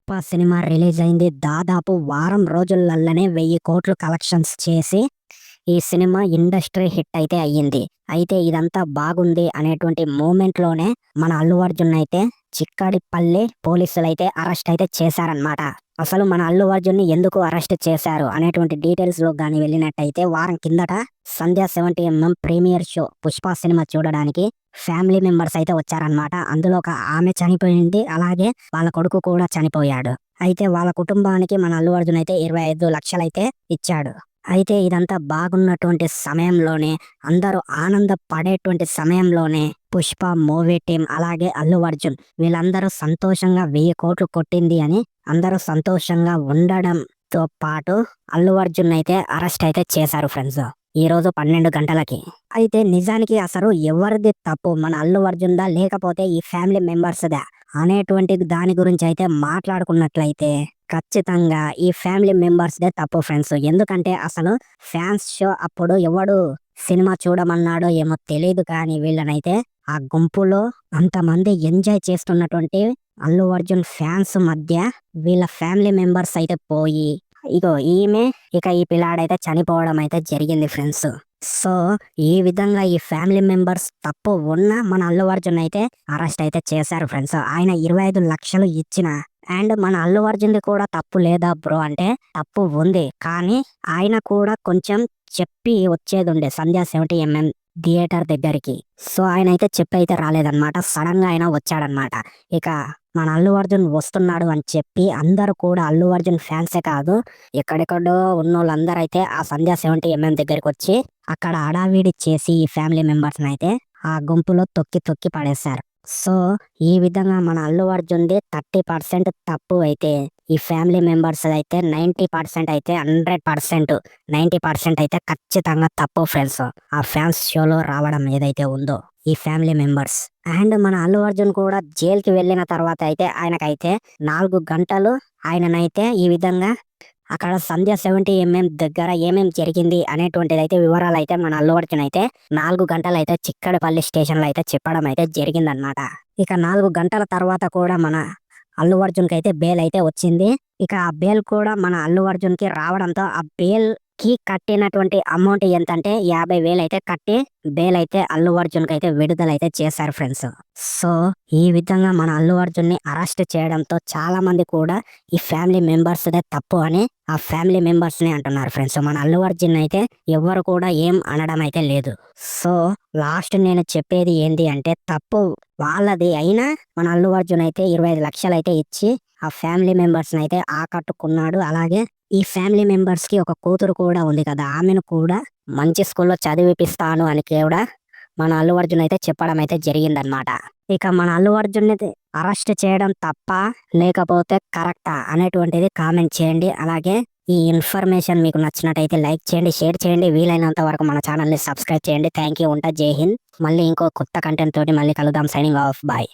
Pushpa cinema release అయింది. దాదాపు వారం రోజులల్లనే 1000 కోట్లు కలెక్షన్స్ చేసి ఈ సినిమా ఇండస్ట్రీ హిట్ అయితే అయ్యింది. అయితే ఇదంతా బాగుంది అనేటువంటి మూమెంట్‌లోనే మన అల్లు అర్జున్ అయితే చిక్కడిపల్లి పోలీసులైతే అరెస్ట్ అయితే చేశారన్నమాట. అసలు మన అల్లు అర్జున్‌ని ఎందుకు అరెస్ట్ చేశారు అనేటువంటి డీటెయిల్స్‌లోకి గాని వెళ్ళినట్టయితే వారం కిందట సంధ్య 70 ప్రీమియర్ షో 'పుష్ప' సినిమా చూడడానికి ఫ్యామిలీ మెంబర్స్ అయితే వచ్చారన్నమాట. అందులో ఒక ఆమె చనిపోయింది. అలాగే వాళ్ళ కొడుకు కూడా చనిపోయాడు. అయితే వాళ్ళ కుటుంబానికి మన అల్లు అర్జున్ అయితే 25 లక్షలైతే ఇచ్చాడు. అయితే ఇదంతా బాగున్నటువంటి సమయంలోనే, అందరూ ఆనందపడేటువంటి సమయంలోనే 'పుష్ప' మూవీ టీమ్ అలాగే అల్లు అర్జున్ వీళ్ళందరూ సంతోషంగా 1000 కోట్లు కొట్టింది అని అందరూ సంతోషంగా ఉండడంతో పాటు అల్లు అర్జున్ అయితే అరెస్ట్ అయితే చేశారు ఫ్రెండ్స్. ఈరోజు 12 గంటలకి. అయితే నిజానికి అసలు ఎవరిది తప్పు, మన అల్లు అర్జున్‌దా లేకపోతే ఈ ఫ్యామిలీ మెంబర్స్‌దా అనేటువంటి దాని గురించి అయితే మాట్లాడుకున్నట్లయితే ఖచ్చితంగా ఈ ఫ్యామిలీ మెంబర్స్‌దే తప్పు ఫ్రెండ్స్. ఎందుకంటే అసలు ఫ్యాన్స్ షో అప్పుడు ఎవడు సినిమా చూడమన్నాడో ఏమో తెలీదు కానీ వీళ్ళనైతే ఆ గుంపులో అంతమంది ఎంజాయ్ చేస్తున్నటువంటి అల్లు అర్జున్ ఫ్యాన్స్ మధ్య వీళ్ళ ఫ్యామిలీ మెంబర్స్ అయితే పోయి ఇగో ఈమె ఇక ఈ పిల్లాడైతే చనిపోవడం అయితే జరిగింది ఫ్రెండ్స్. సో ఈ విధంగా ఈ ఫ్యామిలీ మెంబర్స్ తప్పు ఉన్నా మన అల్లు అర్జున్ అయితే అరెస్ట్ అయితే చేశారు ఫ్రెండ్స్. ఆయన 25 లక్షలు ఇచ్చిన అండ్ మన అల్లు అర్జున్‌ది కూడా తప్పు లేదా బ్రో అంటే తప్పు ఉంది. కానీ ఆయన కూడా కొంచెం చెప్పి వచ్చేదుండే సంధ్య 70 థియేటర్ దగ్గరికి. సో ఆయనైతే చెప్పి అయితే రాలేదన్నమాట. సడన్‌గా ఆయన వచ్చాడన్నమాట. ఇక మన అల్లు అర్జున్ వస్తున్నాడు అని చెప్పి అందరూ కూడా అల్లు అర్జున్ ఫ్యాన్సే కాదు ఎక్కడెక్కడో ఉన్నోళ్ళందరూ అయితే ఆ సంధ్య 70 దగ్గరికి వచ్చి అక్కడ హడావిడి చేసి ఈ ఫ్యామిలీ మెంబర్స్‌ని అయితే ఆ గుంపులో తొక్కి తొక్కి పడేశారు. సో ఈ విధంగా మన అల్లు అర్జున్‌ది 30% తప్పు అయితే ఈ ఫ్యామిలీ మెంబర్స్ అయితే 90% అయితే 100% 90% అయితే ఖచ్చితంగా తప్పు ఫ్రెండ్స్. ఆ ఫ్యాన్స్ షోలో రావడం ఏదైతే ఉందో ఈ ఫ్యామిలీ మెంబర్స్. అండ్ మన అల్లు అర్జున్ కూడా జైలుకి వెళ్ళిన తర్వాత అయితే ఆయనకైతే 4 గంటలు ఆయననైతే ఈ విధంగా అక్కడ సంధ్య 70 దగ్గర ఏమేం జరిగింది అనేటువంటిదైతే వివరాలు అయితే మన అల్లు అర్జున్ అయితే 4 గంటలు అయితే చిక్కడపల్లి స్టేషన్లో అయితే చెప్పడం అయితే జరిగిందనమాట. ఇక 4 గంటల తర్వాత కూడా మన అల్లు అర్జున్‌కి అయితే బెయిల్ అయితే వచ్చింది. ఇక ఆ బెయిల్ కూడా మన అల్లు అర్జున్‌కి రావడంతో ఆ బెయిల్‌కి కట్టినటువంటి అమౌంట్ ఎంతంటే 50,000 అయితే కట్టి బెయిల్ అయితే అల్లు అర్జున్‌కి అయితే విడుదలైతే చేశారు ఫ్రెండ్స్. సో ఈ విధంగా మన అల్లు అర్జున్‌ని అరెస్ట్ చేయడంతో చాలా మంది కూడా ఈ ఫ్యామిలీ మెంబర్స్‌దే తప్పు అని ఆ ఫ్యామిలీ మెంబర్స్‌ని అంటున్నారు ఫ్రెండ్స్. మన అల్లు అర్జున్ అయితే ఎవ్వరు కూడా ఏం అనడం అయితే లేదు. సో లాస్ట్ నేను చెప్పేది ఏంటి అంటే తప్పు వాళ్ళది అయినా మన అల్లు అర్జున్ అయితే 25 లక్షలు అయితే ఇచ్చి ఆ ఫ్యామిలీ మెంబర్స్‌ని అయితే ఆకట్టుకున్నాడు. అలాగే ఈ ఫ్యామిలీ మెంబర్స్‌కి ఒక కూతురు కూడా ఉంది కదా! ఆమెను కూడా మంచి స్కూల్‌లో చదివిపిస్తాను అని కూడా మన అల్లు అర్జున్ అయితే చెప్పడం అయితే జరిగిందనమాట. ఇక మన అల్లు అర్జున్‌ని అరెస్ట్ చేయడం తప్పా లేకపోతే కరెక్టా అనేటువంటిది కామెంట్ చేయండి. అలాగే ఈ ఇన్ఫర్మేషన్ మీకు నచ్చినట్టయితే లైక్ చేయండి, షేర్ చేయండి. వీలైనంత వరకు మన ఛానల్‌ని సబ్స్క్రైబ్ చేయండి. థాంక్యూ. ఉంటా. జై హింద్. మళ్ళీ ఇంకో కొత్త కంటెంట్ తోటి మళ్ళీ కలుద్దాం. Signing off. బాయ్.